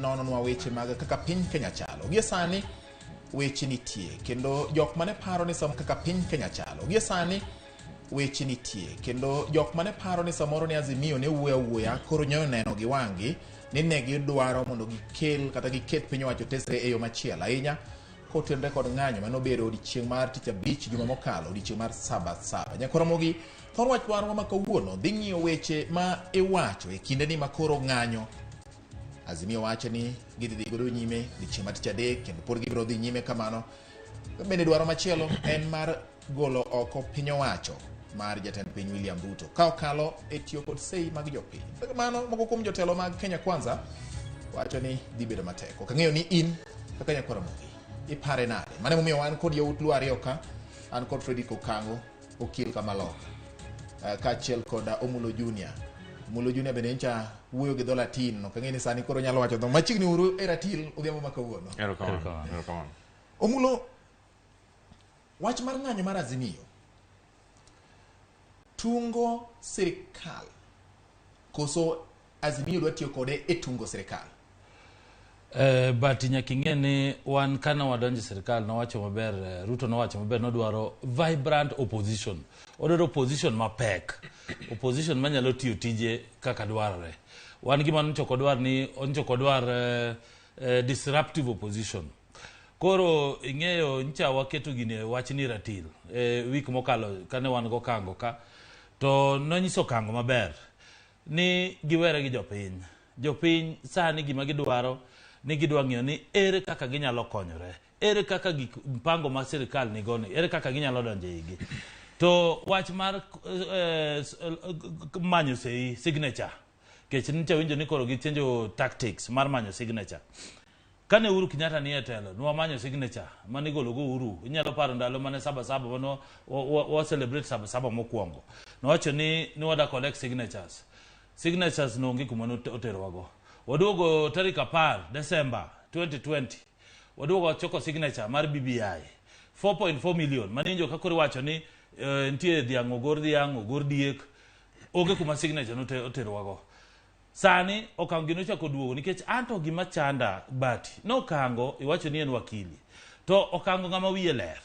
nononwa weche mag kaka piny Kenya chalo. Gie sani weche nitie kendo jok mane paro ni sam kaka piny Kenya chalo. Gie sani weche nitie kendo jok mane paro ni samoro ni Azimio ne wuoya koro nyoyo neno gi wangi ni ne gidwaro mondo gikel kata giket piny owacho tesre e yo machielo ahinya kotenre kod ng'anyo manobedo odiochieng' mar tich abich juma mokalo, odiochieng' mar Sabasaba. Ramogi, thor wach warwa ma kawuono dhi ng'iyo weche ma iwacho e kinde ni makoro ng'anyo. Azimio wacho ni gidhi godo nyime odiochieng' mar tich adek kendo pod gibiro dhi nyime kamano. Bende dwaro machielo en mar golo oko piny owacho mar jatend piny William Ruto ka okalo e tiyo kod sei mag jopiny. Kamano moko kuom jotelo mag Kenya Kwanza wacho ni dhi bedo matek. Ok ang'eyo ni in kaka Ramogi ipare nade. Mane momiyo wan kod yawuot luo ariyo ka, an kod Fredrick Okango, okil Kamaloka, kaachiel kod Omulo Junior. Omulo Junior bende encha wuoyo gi dho Latin, ok ang'e ni sani koro nyalo wacho dho machiegni uru e ratil odhiambo ma kawuono. Erokamano. Omulo, wach mar ng'anyo mar Azimio tungo sirikal koso Azimio dwa tiyo kode e tungo sirikal? But nyaka ing'e ni wan kana wadonjo sirikal nowacho maber, Ruto nowacho maber, nodwaro vibrant opposition. Odwaro opposition mapek, opposition manyalo tiyo tije kaka dwarore. Wan gima onchokodwar disruptive opposition. Koro ing'eyo ncha waketo gine wach ni ratil week mokalo kane wan go Kango ka to nonyiso Kango maber ni giwere gi jopiny sani gima gidwaro ni gidwa ng'iyo ni ere kaka ginyalo konyore, ere kaka mpango ma sirikal nigoni, ere kaka ginyalo donjo igi. To wach mar manyo sei signature, kech nicha winjo ni koro gichenjo tactics mar manyo signature. Kane Uhuru Kenyatta ni e telo, nwa manyo signature manigolo go Uhuru. Inyalo paro ndalo mane Sabasaba mano wa celebrate Sabasaba mokwongo. Nowacho ni wada collect signatures. Signatures no ngi kuma oterowago. Waduogo tarik 10 December 2020. Waduogo choko signature mar BBI 4.4 million. Maninjo kakori wacho ni ntie dhiang' ogor diek. Oge kuma signature no oterowago. Sani Okango gino chako duogo nikech anto gima chanda bati no Okango iwacho ni en wakili to Okango ngama wiye ler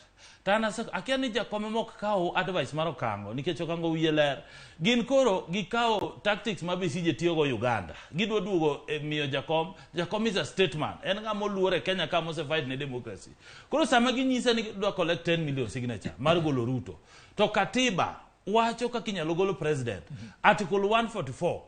tana akia ni jakome mok kawo advice mar Okango nikech Okango wiye ler gin koro gikawo tactics mabisije tiyo go Uganda gidwa duogo miyo jakom is a statesman en ngama oluore Kenya ka mose fight ne democracy koro sama ginyisa ni dwa collect 10 million signature mar golo Ruto to katiba wacho kaka inyalo golo president article 144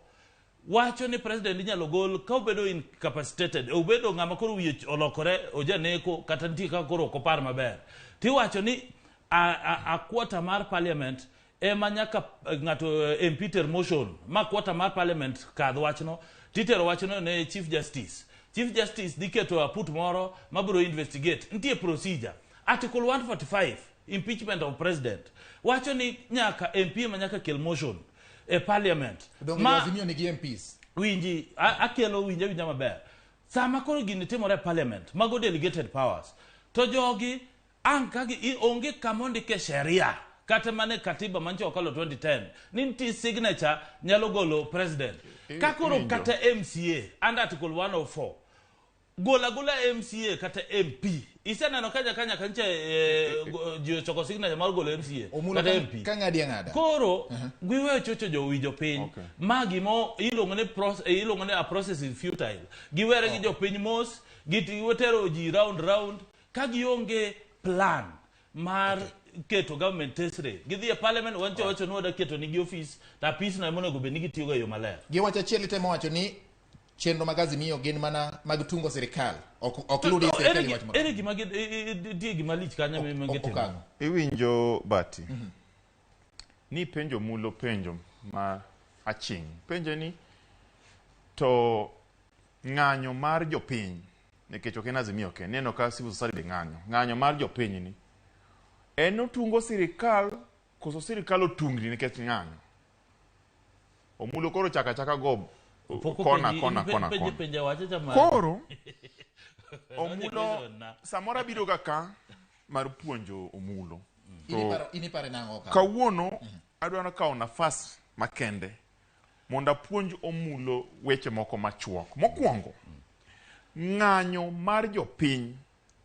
wacho ni president inyalo gol ka obedo incapacitated obedo ng'ama koro wiye olokore ojaneko kata nitie kaka koro okopar maber ti wacho ni a quarter mar parliament ema nyaka ng'ato MP ter motion ma quarter mar parliament kadh wachno titero wachno ne chief justice diketo aput moro mabiro investigate nitie procedure article 145 impeachment of president wacho ni nyaka MP ma nyaka kel motion e parliament ma Azimio ni MPs winji akelo winja maber sama koro gini timore parliament mago delegated powers to jogi ankagi onge kamondi ke sheria kata mane katiba mancho okalo 2010 ninti signature nyalo golo president kakoro kata MCA under article 104 gola MCA kata MP iseneno kanya kanche choko signature mar golo MCA kata MP ng'ada koro giweyo chocho jowinjo piny magi mo ilongo ne a process is futile giwere gi jopiny mos gitero ji round ka gionge plan mar keto government tesre gidhi e parliament wancho noda keto nigi office ta peace na monego be nigi tiyo go yo maler giwacho achiel temo wacho ni chenro mag Azimio gin mana mag tungo sirikal ok ludi sirikal wacho ere gima die gima lich kanya mengetimo iwinjo bati ni penjo mulo penjo ma aching penjo ni to ng'anyo mar jopiny nikech ok en Azimio ke neno ka civil society be ng'anyo mar jopiny ni en otungo sirikal koso sirikal otungni nikech ng'anyo Omulo koro chaka go kona. Koro Omulo samora biro ka mar puonjo Omulo. Inipare nango ka. Kawuono adwaro kawo nafas makende mondo apuonj Omulo weche moko machuok. Mokwongo ng'anyo mar jopiny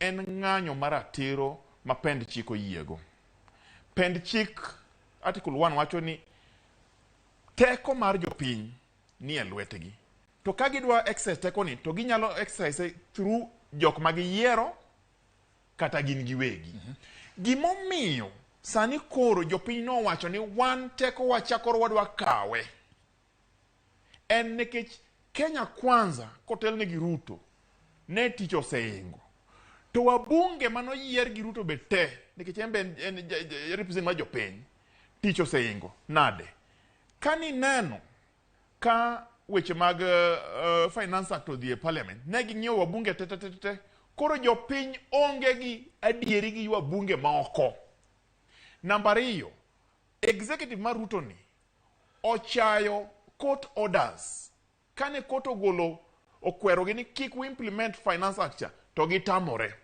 en ng'anyo mar atiro ma pend chik oyiego. Pend chik article 1 wacho ni teko mar jopiny ni e lwetgi. To ka gidwa exercise teko ni to ginyalo exercise through jok ma giyiero kata gin giwegi. Gimomiyo sani koro jopiny no wacho ni wan teko wachakoro wadwa kawe en nikech Kenya Kwanza kotel ne gi Ruto ne tich oseingo. To wabunge manoyier gi Ruto be te nikech en represent ma jopiny tich oseingo nade. Kani neno ka weche mag Finance Act odhi e Parliament ne ging'iewo wabunge te koro jopiny onge gi adieri gi wabunge maoko. Namba 2, executive mar Ruto ni ochayo court orders. Kane court ogolo okwero gi ni kik we implement Finance Act to gitamore.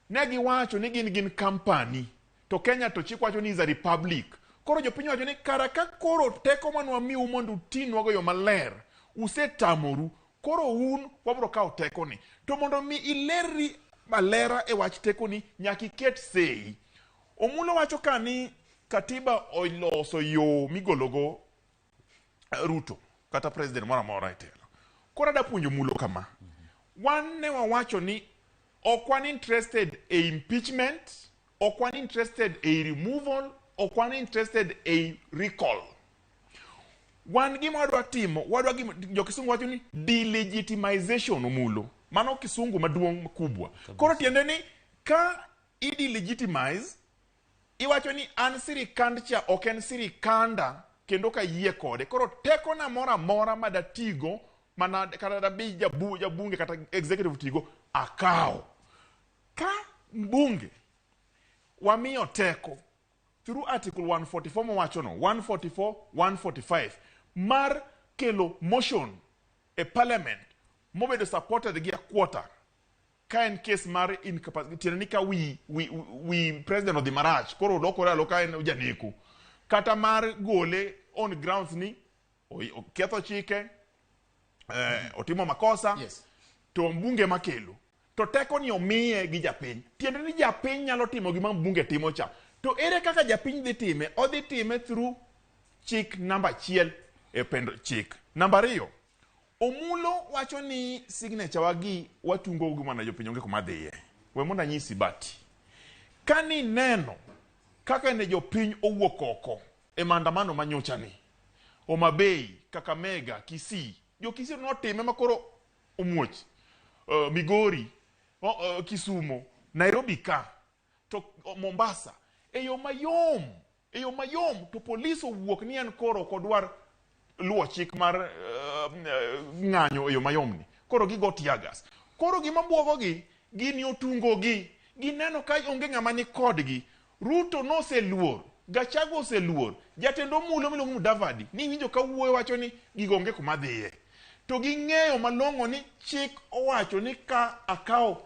Ne giwacho ni gin company to Kenya to chik wacho ni is a republic. Koro jopiny wacho ni kara ka koro teko manwa miu mondo utinwa go yo maler usetamoru, koro un wabro kawo teko ni. To mondo mi ileri malera e wach teko ni nyaka iket sei. Omulo wacho ka ni katiba oloso yo migologo Ruto kata president mora mora etelo. Koro da puonjo mulo kama. Wan ne wawacho ni ok wan interested e impeachment, ok wan interested e removal, ok wan interested e recall. Wan gima wadwa timo, wadwa gima jo kisungu wacho ni delegitimization omulo. Mano kisungu maduong' kubwa. Koro tiende ni ka idelegitimize iwacho ni an sirikand cha ok en sirikanda kendo ka yie kode. Koro teko na mora madatigo mana kata da bi jabunge kata executive tigo akao. Ka mbunge wamiyo teko through article 144 mawacho no 144 145 mar kelo motion e parliament mobedo supported gi a quarter ka en case mar incapacity ni ka we president of the marach koro lokore aloka en janeku kata mar gole on grounds ni ketho chike otimo makosa. Yes. To mbunge makelo to teko ni omiye gi japiny. Tiende ni japiny nyalo timo gima mbunge timo cha. To ere kaka japiny dhi time? Odhi time through chik namba 1 e pendo chik. Namba 2, omulo wacho ni signature wagi watungo gima na jopiny onge kuma dhiye. We monda nyisi bati. Kani neno kaka ne jopiny owuok oko e maandamano manyocha ni. Omabei, Kakamega, Kisii. Jo Kisii no time makoro omuoch. Migori, Kisumo, Nairobi ka, to Mombasa. Eyo mayom to police owuok ni en koro kodwar luwo chik mar ng'anyo eyo mayom ni. Koro gigo tiagas. Koro gima buogogi, gini otungo gi. Gineno ka onge ng'ama ni kodgi. Ruto no seluor, Gachagua oseluor, jatendo mulo miluongo Mudavadi ni winjo ka wuoyo wacho ni gigonge kuma dhiye. To ging'eyo malong'o ni chik owacho ni ka akaw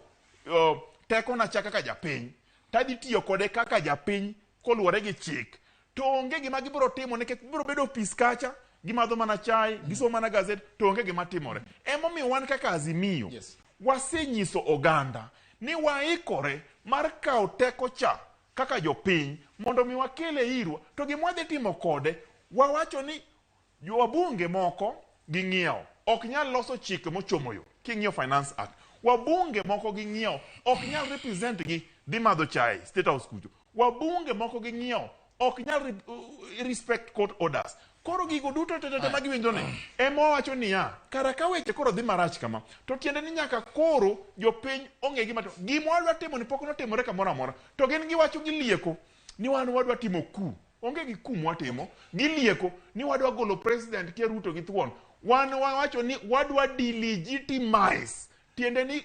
teko na chaka ka japiny tadhi tiyo kode kaka japiny koluwore gi chik. To onge gima gibiro timo nikech biro bedo ofis kacha gimadho mana chai gisomo mana gazet to onge gima timore. Emomiyo wan kaka Azimio wasenyiso oganda ni waikore mar kawo teko cha kaka jopiny mondo mi wakele irwa. To gima dhi timo kode wawacho ni wabunge moko ging'iewo ok nyal loso chike mochomo yo king'iewo Finance Act. Wabunge moko ging'iewo ok nyal represent gi dhi madho chai State House kucho. Wabunge moko ging'iewo ok nyal respect court orders. Koro gigo duto tete magiwinjo ni ema wacho niya kara ka weche koro dhi marach kama to tiende ni nyaka koro jopiny onge gima to gima wadwa timo ni pok notimore kamoro amora. To gin giwacho gilieko ni wan wadwa timo ku. Onge gi ku mwatimo. Gilieko ni wadwa golo president kia Ruto gi thuon. Wan wacho ni wadwa delegitimize. Tiende ni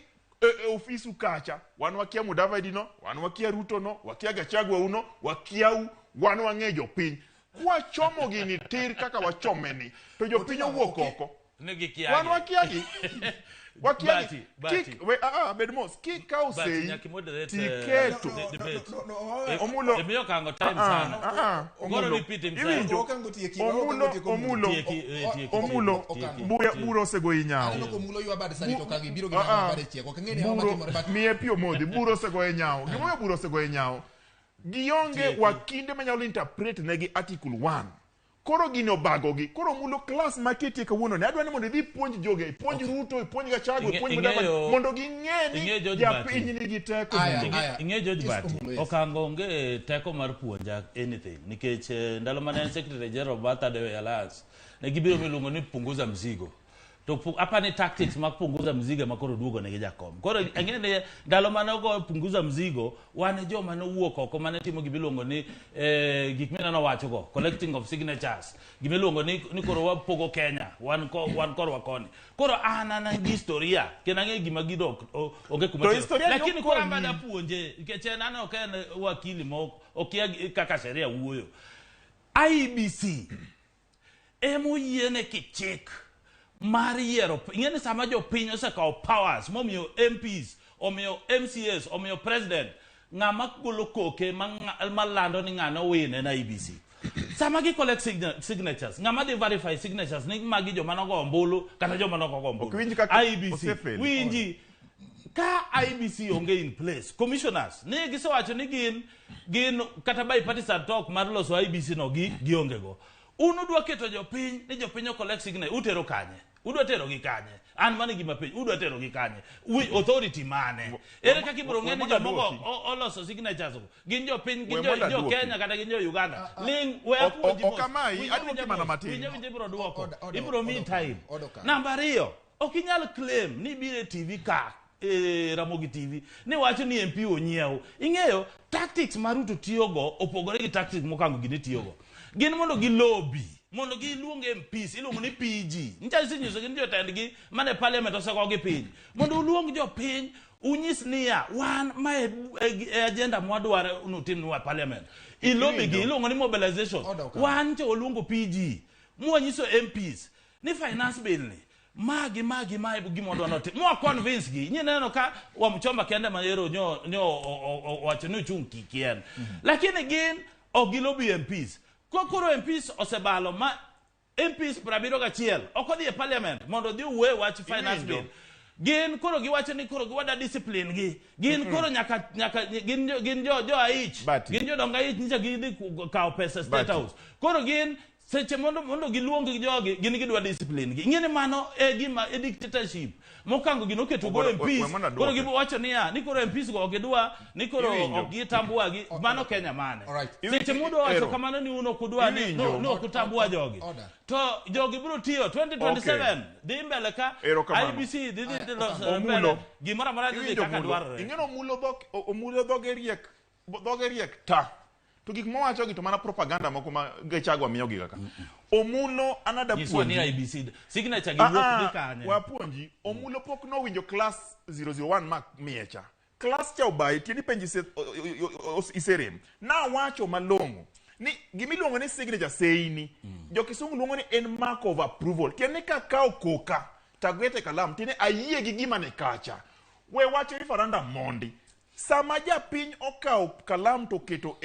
ofisu kacha wan wakia Mudavadi no, wan wakia Ruto no, wakia Gachagua uno, wakia wan wang'e jopiny. Wachomo gini tir kaka wachomeni to jopiny owuok oko. Ne gikiagi. Wan wakiagi. wakiagi bedmos kikao sei tiketo omulo emiyo kango time sana ogoro repeat himself omulo buro osego inyawo miye pi omodhi buro osego inyawo gimoyo buro osego inyawo gionge wakinde manyalo interpret negi article 1 koro gino obagogi koro mulo class maketi kawuono ne adwani mondo idhi puonj joge puonj Ruto puonj Gachagua puonj mondo ging'e ni japiny nigi teko ing'e George Bati okango onge teko mar puonja anything nikech ndalo mane en secretary general of Birthday Alliance ne gibiro miluongo ni punguza mzigo to hapa ni tactics mag punguza mzigo makoro duogo ne jakom koro ang'e ndalo mane ogo punguza mzigo wane joma ne wuok oko mane timo gibiluongo ni gik mineno wacho go collecting of signatures gibiluongo ni koro wapogo Kenya wan korwa koni koro ana historia kena ng'e gima gido onge kuma lakini koro ambada puonje nikech nane ok en wakili mo okia kaka sheria wuoyo IBC emo yiene kichik mar yiero ing'eni sama jopiny osekawo powers momiyo MPs omiyo MCAs omiyo president ng'ama golo koke malando ni ng'ano wine na IBC sama gi collect signatures ng'ama di verify signatures ni magi joma nogo ombulu kata joma nogo ombulu IBC winji ka IBC onge in place commissioners ne gisewacho ni gin kata bipartisan talk mar loso IBC no gionge go unu dwa keto jopiny ni jopiny collect signature utero kanye udwa tero gi kanye an mane gima piny udwa tero gi kanye authority mane ere kaka ibro ng'e ni jomogo oloso signatures gin jopiny gin jo Kenya kata gin jo Uganda ling we okamai adwoki mana matin winje ibro duoko ibro mi time namba 2 okinyal claim ni bire TV ka Ramogi TV ni wacho ni MP onyiew ing'eyo tactics maruto tiyogo opogore gi tactics mokango gini tiyogo gin mondo gi lobby mondo gi luonge MPs iluongo ni PG ncha sinyiso gin jotendgi mane parliament osego gi piny mondo uluong jopiny unyis niya wan mae agenda mwadware unutimnwa parliament ilobi gi iluongo ni mobilization wan cho oluongo PG mwanyiso MPs ni finance bill ni magi gimodwa notim mwa convince gi nyine neno ka wamchomba kende mayero nyo wacho ni chung kikien lakini gin ogilobi MPs kokoro MPs osebalo ma MPs prabiro gachiel okodhi e parliament mondo dhi uwe wach finance bill gin koro giwacho ni koro giwada discipline gi gin koro nyaka gin jo aich gin jo donga aich ncha gidhi kawo pesa state house koro gin seche mondo giluong jogi gin gidwa discipline gi ing'eni mano gima dictatorship mokango gino keto go MPs koro giwacho ni koro MPs go gidwa ni koro ogitambua gi mano Kenya mane seche mondo wacho kamano ni uno kudwa ni no kutambua jogi to jogi biro tiyo 2027 dhi mbele ka IBC dhi mbele gimara mara dhi kaka dwarore ing'eno omulo dhogeriek ta to gik mowacho gi to mana propaganda moko ma Gachagua miyo gi kaka omulo anada puonji ni IBC signature gi wuok gi kanye wapuonji omulo pok no winjo class 001 mak miecha class cha obai tieni penji iserem na wacho malongo ni gimiluongo ni signature seini jo kisungu luongo ni en mark of approval tieni kakao koka tagwete kalam tieni ayie gi gima ne kacha we wacho ifaranda mondi sama japiny okawo kalam to keto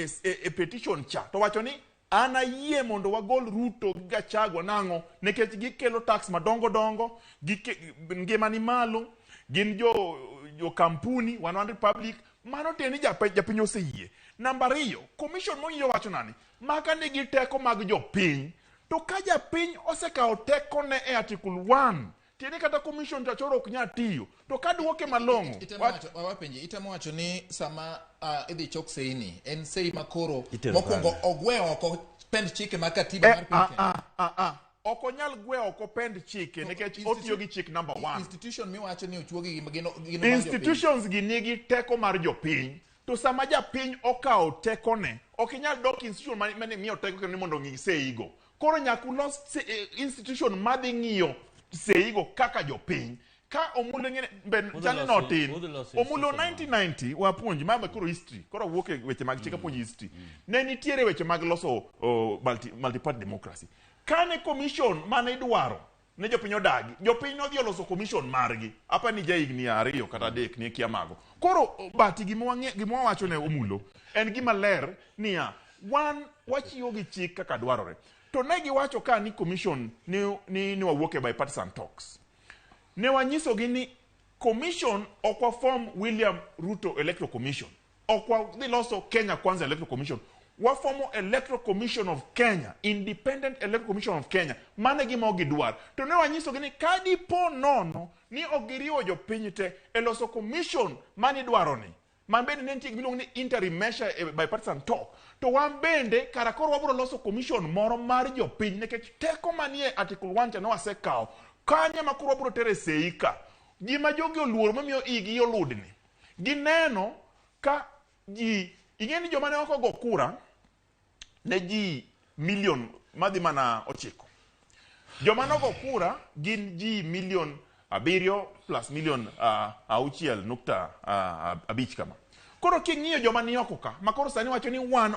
petition cha to wacho ni an ayie mondo wagol Ruto gi Gachagua nang'o nikech gikelo tax madongo ngima ni malo gin jo kampuni one republic mano teni japiny oseyie namba 2 commission moyie wacho nani maka nigi teko mag jopiny to ka japiny osekawo teko ne e article 1 tiene kata commission chachoro ok nya tiyo to kadwoke malongo itemo wacho ni sama idhi chok seini en sei makoro mokwongo ogwe oko pend chike mar katiba mar piny oko nyal gwe oko pend chike nikech otiyo gi chik number 1 institution mi wacho ni ochuogi gino institutions gi nigi teko mar jopiny to sama japiny okawo teko ne ok nyal dok institution mane miyo teko ni mondo ng'i seigo koro nyakulos institution madhi ng'iyo seigo kaka jopiny ka omulo ngene ben chane notin omulo 1990 wapuonji mama koro history koro wuok e weche mag chika puonji history ne nitiere weche mag loso multi party democracy kane commission mane idwaro ne jopiny odagi jopiny nodhi oloso commission margi apa ni jaigni 2 kata 3 ni kia mago koro bati gima wacho ne omulo en gima ler niya wan wachiwo gi chik kaka dwarore to ne giwacho ka ni commission ni wawuok e bipartisan talks ne wanyiso gi ni commission okwa form William Ruto Electoral Commission okwa dhi loso Kenya Kwanza Electoral Commission wa formo Electoral Commission of Kenya Independent Electoral Commission of Kenya mane gima ogidwar to ne wanyiso gi ni kadi po nono ni ogiriwo jopiny te e loso commission mani dwaro ni man bende ne nitie gimiluongo ni interim measure e bipartisan talk to wan bende kara koro wabiro loso commission moro mar jopiny nikech teko manie article 1 cha ne wasekawo kanye ma koro wabiro tere seika gima jogi oluoro mamiyo igi oludni gineno ka ji ing'eni joma ne oko go kura ne ji milion madhi mana 9 joma nogo kura gin ji milion 7 plus milion 6.5 kama koro king'iyo joma ni oko ka makoro sani wacho ni wan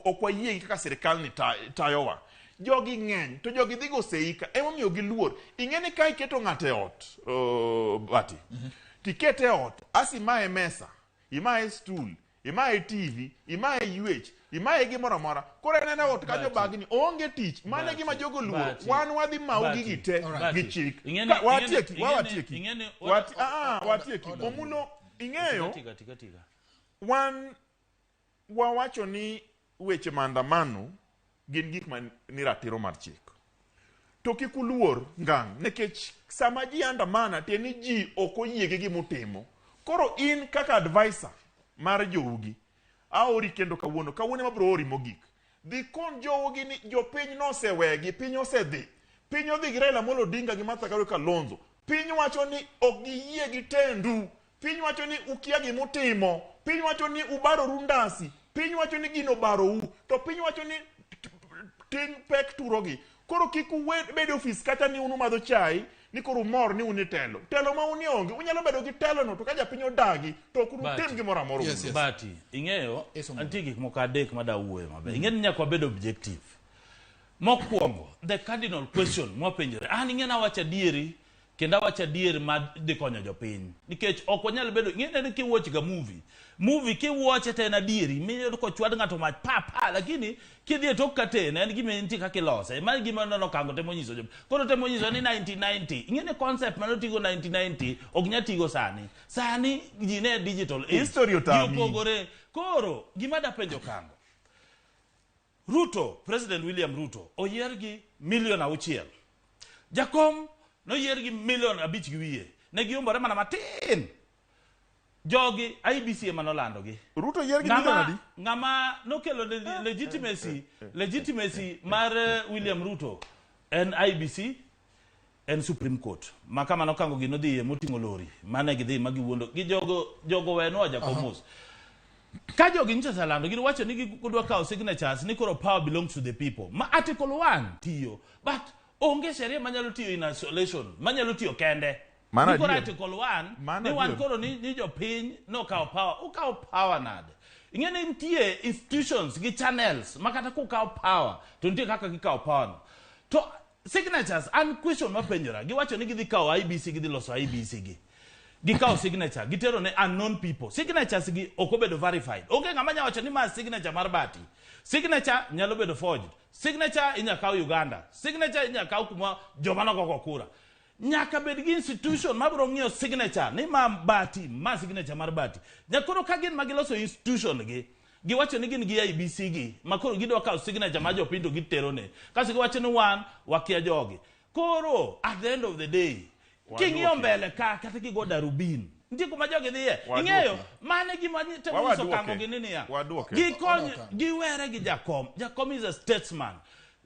okwa yie kaka sirikal ni tayowa jogi ng'eny to jogi dhi go seika emomiyo gi luor ing'eni ka iketo ng'ate ot bati tikete ot asimaye mesa imaye stool imaye TV imaye UH imaye gimoro amora koro enene ot kanyo bagni onge tich mane gima jogo luor wan wadhi maugi gite gi chik watieki omulo ing'eyo wan wawacho ni weche maandamano gin gik ma ni ratiro mar chik to kik uluor ngang nikech sama ji andamana te ni ji ok oyie gi gimotimo koro in kaka advisor mar jougi aori kendo kawuono mabro ori mogik dhi kon jougi ni jopiny nosewegi piny osedhi piny odhi gi Raila Amolo Odinga gi Martha Karua Kalonzo piny wacho ni ok giyie gi tendu piny wacho ni ukia gimotimo piny wacho ni ubaro rundasi piny wacho ni gino barou to piny wacho ni ting pek turogi koro kik bedo ofis kata ni unu madho chai ni koro mor ni unitelo telo ma uni onge unyalo bedo gi telo no to ka japiny odagi to kuru tim gimoro amoro bati ing'eyo antie gik moko adek madawuoye maber ing'eni nyaka wabed objective mokwongo the cardinal question mwapenjore ing'eni awacho adieri kendo awacho adier ma dhi konyo jopiny nikech ok wanyal bedo ing'eni kiwatch ga movie kiwatch te na adieri miyo ko chwad ng'ato mach pa lakini kidhi tok kate ne en gima nitie kaka ilose ma gima nono kango temo nyiso koro temo nyiso ni 1990 ing'eni concept manotigo 1990 ok nyatigo sani ji ne digital history otami pogore koro gima da penjo kango Ruto President William Ruto oyier gi milion 6 jakom no yier gi milion 5 gi wiye ne giombore mana matin jogi IBC manolando gi Ruto yier gi milion adi ngama nokelo legitimacy mar William Ruto en IBC en Supreme Court makama nokango gi nodhi motingo lori mane gidhi magiwuondo gi jogo weno jakomos ka jogi nyiso salando gi wacho ni gidwa kawo signatures ni koro power belongs to the people ma article 1 tiyo but onge sheria manyalo tiyo in isolation manyalo tiyo kende koro article 1 ni wan koro ni jopiny no kawo power nade ing'eni nitie institutions gi channels makata kukawo power to nitie kaka gikawo power no to signatures an question mapenjora giwacho ni gidhi kawo IBC gidhi loso IBC gikawo signature gitero ne unknown people signatures gi ok obedo verified onge ng'ama nyalo wacho ni ma signature mar bati signature nyalo bedo forged signature inyakawo Uganda signature inyakawo kuma joma nogogo kura nyaka bed gi institution mabro ng'iyo signature ni ma bati ma signature mar bati nyakoro ka gin magiloso institution giwacho ni gin gi IBC makoro gidwa kawo signature ma jopiny to gitero ne kaso giwacho ni wan wakia jogi koro at the end of the day king'iyo mbele kata kigo darubin nitie kuma jogi dhiye ing'eyo mane gima temo nyiso kango gi nini ya gikony giwere gi jakom is a statesman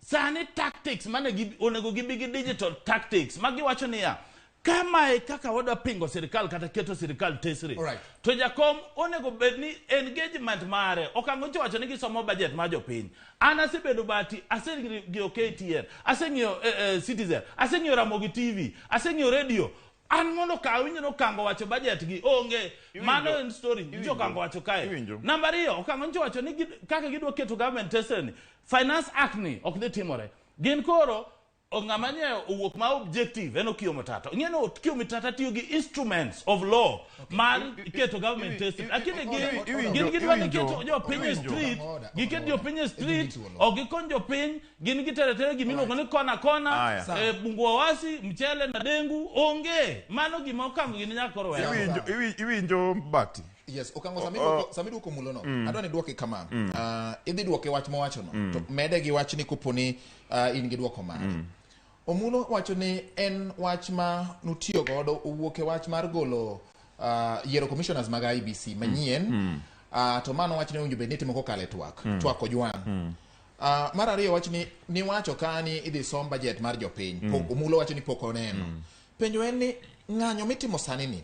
sani tactics mane onego gibi gi digital tactics magiwacho niya kama kaka wada pingo sirikal kata keto sirikal tesri to jakom onego bed ni engagement mare okango wacho ni gisomo budget ma jopiny anasebedo bati aseng'iyo KTN aseng'iyo Citizen aseng'iyo Ramogi TV aseng'iyo radio an mondo kawinjo no kango wacho budget gi onge mano en story njo kango wacho kae namba 2 okango wacho ni kaka gidwa keto government tesri finance act ni ok dhi timore gin koro ongamanye owuok ma objective eno Kio Matata. Ngeno Kio Matata tiyo gi instruments of law mar keto government tested. Akine gin gidwani keto jo piny street, giketo jo piny street, o gikon jo piny, gin giteretere gimiluongo ni kona bungu wasi, mchele na dengu, onge. Mano gima okango gini nyakoro wewe. Iwinjo Bati. Yes, okango samidu ko mulo no. Adwa ni duoke kama. Idhi duoke wach mowacho no. To mede gi wach ni kuponi in gi duoko mare. Omulo wacho ni en wach ma nutiyo godo owuok e wach mar golo yiero commissioners mag IBC manyien. To mano wach ni owinjo bed ni timo kokale twak ojwang'. Mar ariyo wach ni wacho kani idhi som budget mar jopiny. Omulo wacho ni pok oneno. Penjo en ni ng'anyo mitimo sani ni.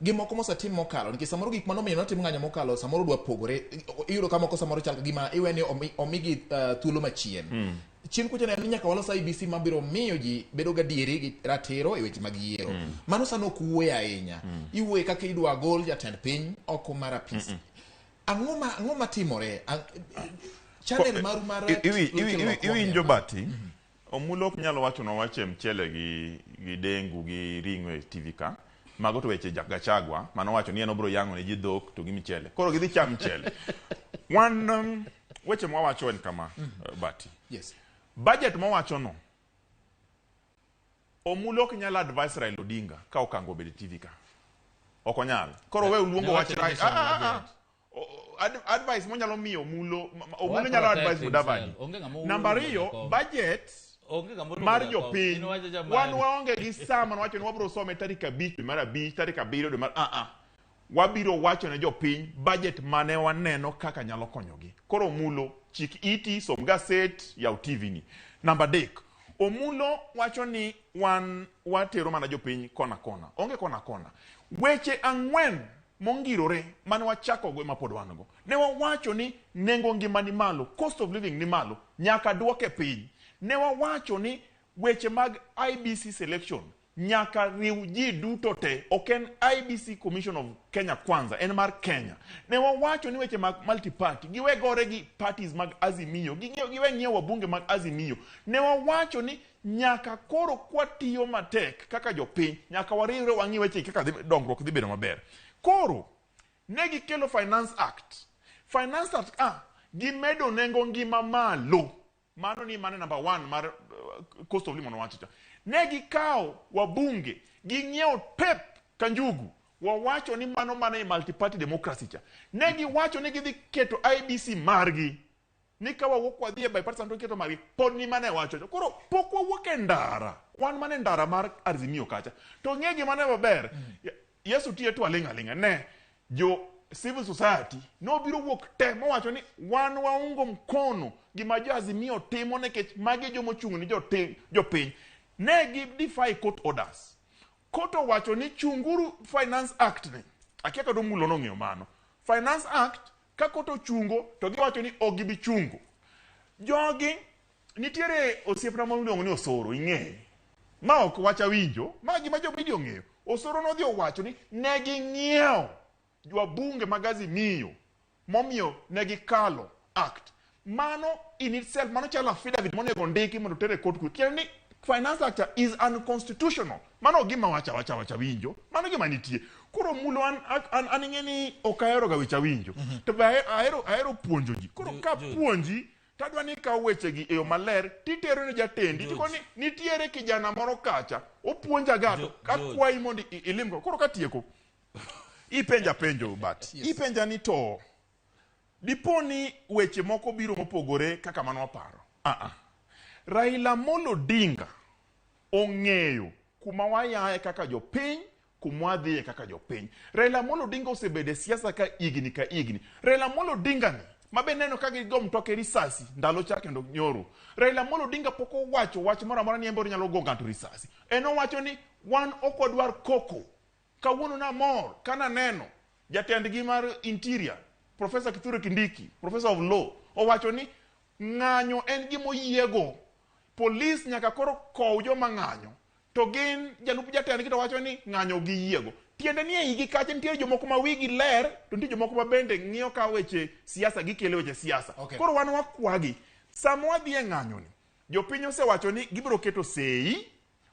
Gimoko mosetim mokalo nikech samoro gik manomiyo notim ng'anyo mokalo samoro dwa pogore iyudo ka moko samoro chal gima iweni omigi thuolo machien. Chien kucho ne nyaka walos IBC mabiro miyo ji bedo gadieri gi ratiro e weche mag yiero. Mano sano ok wuoye ahinya. Iwuoye kaka idwa gol jatend piny oko mar apis. Ang'o matimore? Channel maru mar iwinjo Bati. Omulo ok nyalo wacho no wache mchele gi dengu gi ring'o e TV ka. Mago to weche Gachagua mano wacho ni en obro yango ne ji dhok to gi michele. Koro gidhi cham mchele. Wan weche mwa wacho en kama Bati. Yes. Budget mwa wacho no. Omulo ok nyalo advice Raila Odinga ka okango bede TV ka. Ok onyal. Koro we uluongo wach advice mo nyalo miyo Omulo nyalo advice Mudavadi. Number 2 budget mar jopiny wan waonge gi sama wacho ni wabro some tarik 5 mar 5 tarik 7 mar wabiro wacho ne jopiny budget mane waneno kaka nyalo konyogi. Koro Omulo chik iti som gaset yaw TV ni. Number 3 Omulo wacho ni wan watero mana jopiny kona onge kona weche 4 mongirore mane wachako go mapod wango ne wawacho ni nengo ngima ni malo, cost of living ni malo, nyaka duoke piny. Ne wawacho ni weche mag IBC selection nyaka riw ji duto te, oken IBC Commission of Kenya kwanza, en mar Kenya. Ne wawacho ni weche mag multi-party, giwe gore gi parties mag Azimio, giwe nyiewo wabunge mag Azimio. Ne wawacho ni nyaka koro kwatiyo matek kaka jopiny, nyaka wariwre wang'i weche kaka dongruok dhi bedo maber. Koro ne gikelo Finance Act. Finance Act gimedo nengo ngima malo. Mano ni mane number 1 mar cost of living wacho. Ne gikao wabunge ginyiewo Pep Kanjugu wawacho ni mano mane multi-party democracy cha. Ne giwacho ni gidhi keto IBC margi. Ni ka wawuok wadhi bipartisan to keto margi. Pod ni mane wacho. Koro pok wawuok e ndara. Wan mane ndara mar Azimio kacha. To ng'e gima ne maber. Yesu tiye to alinga ne jo civil society no biro wuok te mowacho ni wan waungo mkono gima jo Azimio timo nekech magi jo mochung' ni jopiny. Ne gi defy court orders. Court wacho ni chunguru Finance Act ni. Akiaka do mulo no ng'eyo mano. Finance Act ka court ochungo to giwacho ni ogibi chungo. Jogi nitiere osiepna moluongo ni Osoro ing'e. Ma ok wacha winjo, ma gima jo video ng'eyo. Osoro no dhi owacho ni ne ging'iewo wabunge mag Azimio momiyo ne gikalo act. Mano in itself mano chala affidavit monego ndiki mondo tere court ku. Kieni ni Finance Act is unconstitutional. Mano gima wacha winjo. Mano gima nitie. Koro mulo an ing'eni okahero ga wecha winjo. To be ahero puonjo ji. Koro ka puonji tadwa ni ka weche gi eyo maler titero ne jatendi tiko ni nitiere kijana moro kacha opuonja gato akwayi mondo ilimgo. Koro katieko ipenja penjo but ipenja ni to diponi weche moko biro mopogore kaka mano waparo. Raila Amolo Odinga ong'eyo kuma wayaye kaka jopiny, kuma wadhiye kaka jopiny. Raila Amolo Odinga osebede siasa ka igni ka igni. Raila Amolo Odinga ni mabe neno ka gigo mtoke risasi ndalo cha kendo nyoro. Raila Amolo Odinga poko wacho wach moro amora ni emboro nyalo go ng'ato risasi. Eno wacho ni wan okodwar koko. Kawuono na mor kana neno jatend gi mar interior Professor Kithure Kindiki, Professor of Law, owacho ni ng'anyo en gimo yiego. Police nyaka koro kow joma ng'anyo. To gin jalup jatend gi to wacho ni ng'anyo gi yiego. Tiende ni e igi kache nitiere jomoko ma wigi ler, to nitie jomoko ma bende ng'iyo ka weche siasa gikelo weche siasa. Okay. Koro wan wakwagi sama wadhi e ng'anyo ni. jopiny osewacho ni gibiro keto sei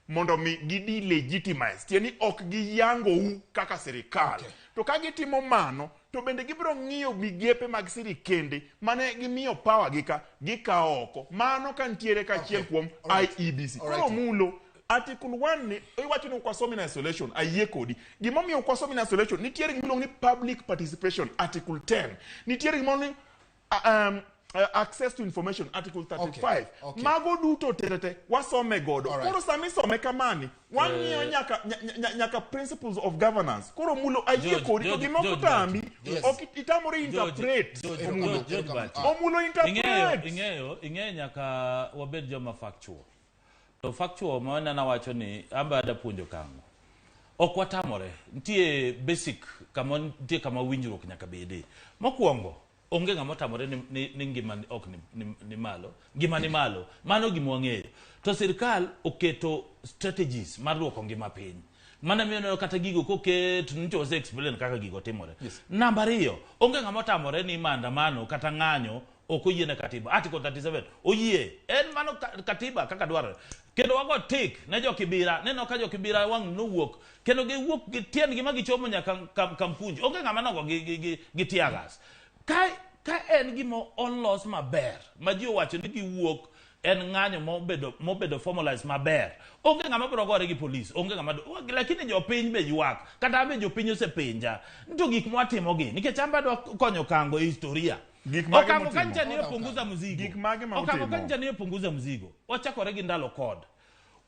mondo mi gidi legitimize tieni ok giyangou kaka sirikal. To ka gitimo mano to bende gibiro ng'iyo migepe mag sirikende mane gimiyo power gikawo oko. Mano kantiere kachiel kuom IEBC. Koro mulo Article 1 ni iwacho ni kwasomi na isolation ayie kodi. Gimomiyo kwasomi na isolation nitiere gimoro ni public participation Article 10. Nitiere gimoro ni access to information Article 35. Mago duto terete wasome godo. Koro sami some kamani wang'iyo nyaka principles of governance. Koro mulo ayie kodi to gimoko tambi ok itamore interpret. Omulo interpret. Ing'eyo nyaka wabed joma factual. To factual maana na wacho ni amba ada puonjo kango. Ok watamore. Ntie basic kama winjruok nyaka bede. Mokwongo onge ng'ama tamore ni ngima ok ni malo. Ngima ni malo. Mano gima wang'eyo. To sirkal oketo strategies mar duoko ngima piny. Mana miyo kata gigo koket nito ose explain kaka gigo timore. Namba 2, onge ng'ama tamore ni maandamano kata ng'anyo ok oyiene katiba. Article 37 oyie. En mano katiba kaka dwarore. Kendo wago tik ne jo Kibira, neno ka jo Kibira wang nowuok. Kendo giwuok gitien gima gichomo nyaka kampunji. Onge ng'ama nogo gi tiagas. Ka en gimo onlos maber, ma ji owacho ni giwuok en ng'anyo mobedo formalized maber. Onge ng'ama biro gore gi polis, onge ng'ama lakini jopiny be ywak, kata be jopiny osepenja. Nito gik mwatimogi, nikech amba dwa konyo kango e historia. Okango kancha ni punguza mzigo. Okango kancha ni punguza mzigo. Wachakore gi ndalo kod.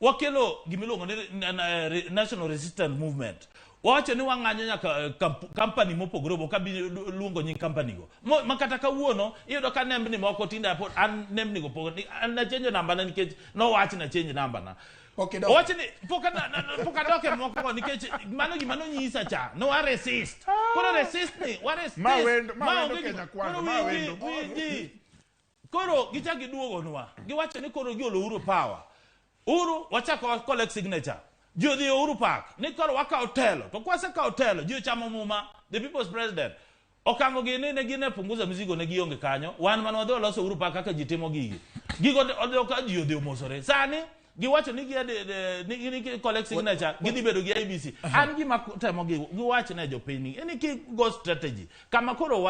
Wakelo gimiluongo ni National Resistance Movement. Wacho ni wang'anyo nyaka company mopogore bo kabi luongo nying company go. Makata kawuono iyudo ka nembni moko tinda pod an nembni go pogo an na change namba na nikech no wach na change namba na. Okay, wacho ni poka doke moko nikech mano gimano nyisa cha no wa resist. Koro resist ni wa resist. Ma wendo Kenya kwanza ma wendo. Koro gichaki duogo nwa. Giwacho ni koro giolo Uhuru power. Uhuru wachako collect signature. Jodi Uhuru Park. Ni koro waka hotel. To kwase ka hotel, jio chamo muma, the people's president. Okango gine ne gine punguza mzigo ne gionge kanyo. Wan man wadho loso Uhuru Park kaka jitimo gigi. Gigo odoka jio de omosore. Sani giwacho ni gi collect signature, gidhi bedo gi IBC. An gima temo giwacho ne jopiny. Eni ki go strategy. Kama koro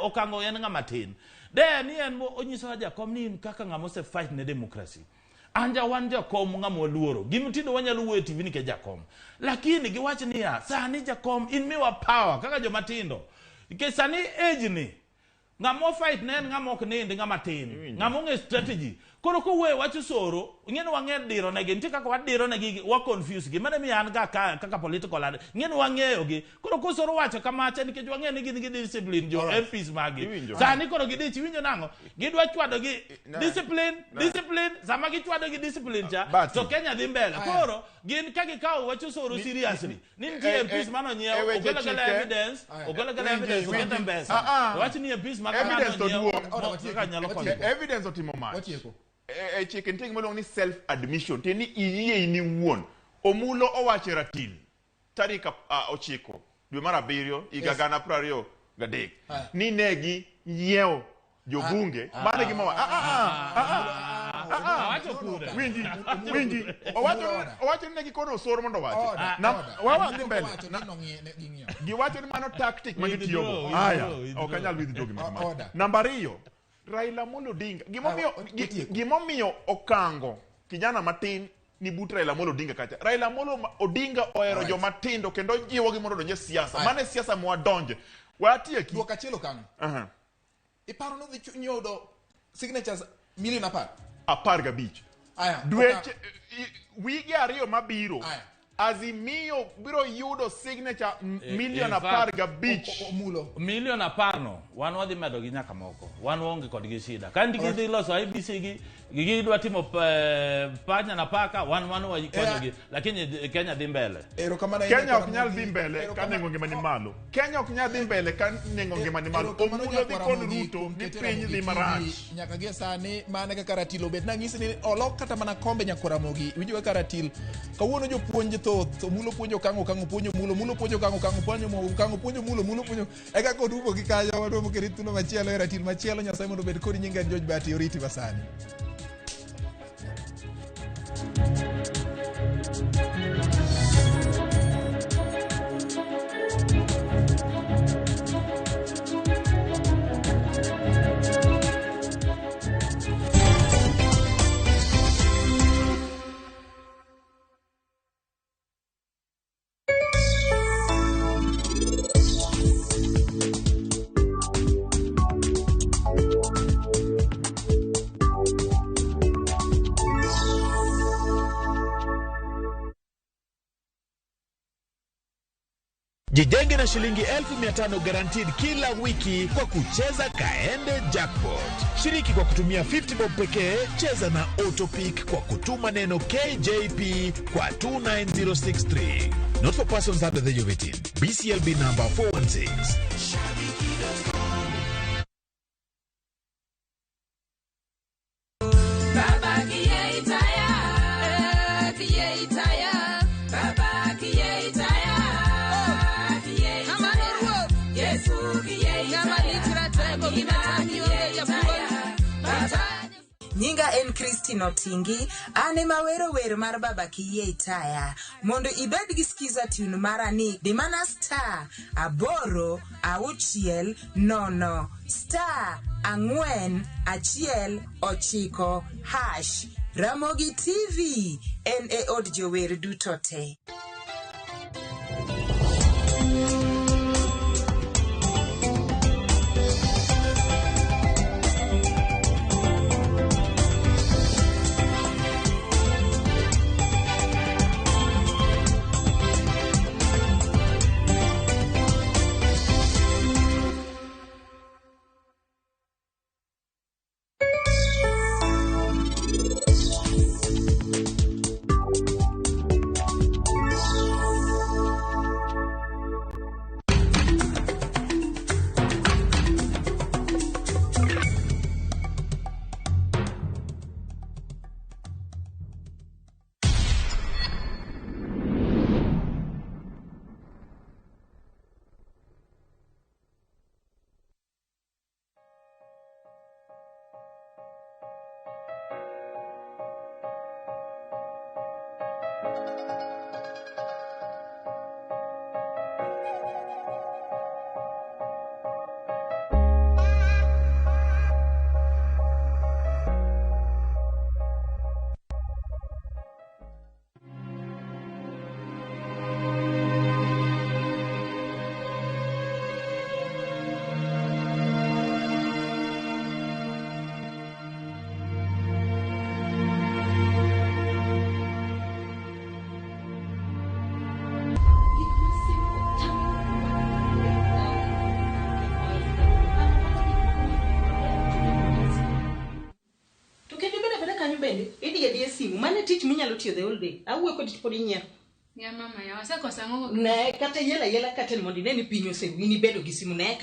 okango en ng'ama tin. De ni en onyiso Jakom ni kaka ng'ama se fight ne democracy. Anja wan Jakom ng'ama luoro. Gimtindo wanyalo wuoyo TV ni ke Jakom. Lakini giwacho ni ya sani Jakom in miwa power kaka joma tindo. Ke sani age ni ng'ama fight ne ng'ama ok nindi ng'ama tin. Ng'ama nge strategy. Koro ko we wacho soro, ng'eno wang'e diro ne gi, nitie kaka wadiro ne gi, wa confuse gi. Mane mi an ga kaka political ad. Ng'eno wang'eyo gi. Koro ko soro wacho kama cha nikech wang'e ni gin gi discipline jo MPs magi. Sani koro gidich winjo nango. Gidwa chwado gi discipline, sama gichwado gi discipline cha, to Kenya dhi mbele. Koro gin ka gikawo wacho soro seriously. Ni nitie MPs mano nyiewo, ogolo gala evidence, ogeta mbesa. Wacho ni MPs mano nyiewo. Evidence otimo match. Chicken thing molong ni self admission teni iye ni wuon omulo owache ratil tarika 9 dwe mar 7 higa gana 23 ni negi nyiewo jobunge mane gima winji owacho ni negi kono soro mondo wache wawa dhi mbele giwacho ni mano tactic magitiyogo haya okanyal widh jogi mama namba 2 Raila Amolo Odinga gimomiyo okango kijana matin ni but Raila Amolo Odinga kacha. Raila Amolo Odinga ohero joma tindo kendo jiwo gi mondo donje siasa. Mane siasa mwadonje. Watie ki duoka chelo kango. Iparo no dhi nyodo signatures million apar gabich. Aya. Dweche wigi ariyo mabiro. Azimio biro yudo signature million apar gabich. Million apar no. Wan wadhi medo gi nyaka moko. Wan onge kod gi shida. Kandi gidhi loso IBC gi dwa timo panya na paka wan wakonyo gi. Lakini Kenya dhi mbele. Kenya ok nyal dhi mbele ka nengo ngima ni malo. Kenya ok nyal dhi mbele ka nengo ngima ni malo. Omulo dhi kon Ruto ni piny dhi marach. Nyaka gi sani mane ka Karatil obet na ngisi ni olok kata mana kombe Ramogi. Winjo ka Karatil kawuono jopuonj thoth mulo puonjo kango puonjo mulo puonjo kango puonjo mulo puonjo eka kodubo gi kayo wadomo kerithuno machielo Ratil machielo Nyasaye mondo bed kod nyinga George Bati oriti basani. Jijenge na shilingi 1500 guaranteed kila wiki kwa kucheza Kaende Jackpot. Shiriki kwa kutumia 50 bob pekee, cheza na Autopic kwa kutuma neno KJP kwa 29063. Not for persons under the age of 18. BCLB number 416. Nyinga en Christine Otingi, ane mawero wer mar baba kiye itaya. Mondo ibed gi skiza tune marani, dimana star, aboro, auchiel, nono, star, angwen, achiel, ochiko, hash. Ramogi TV, en e od jower dutote. Teach me nyalo tiyo the whole day. Awuo kod tipo dinyier. Ya mama ya wasekosa ngo. Ne kata yela kata mondi ne ni pinyo se wini bedo gi simu ne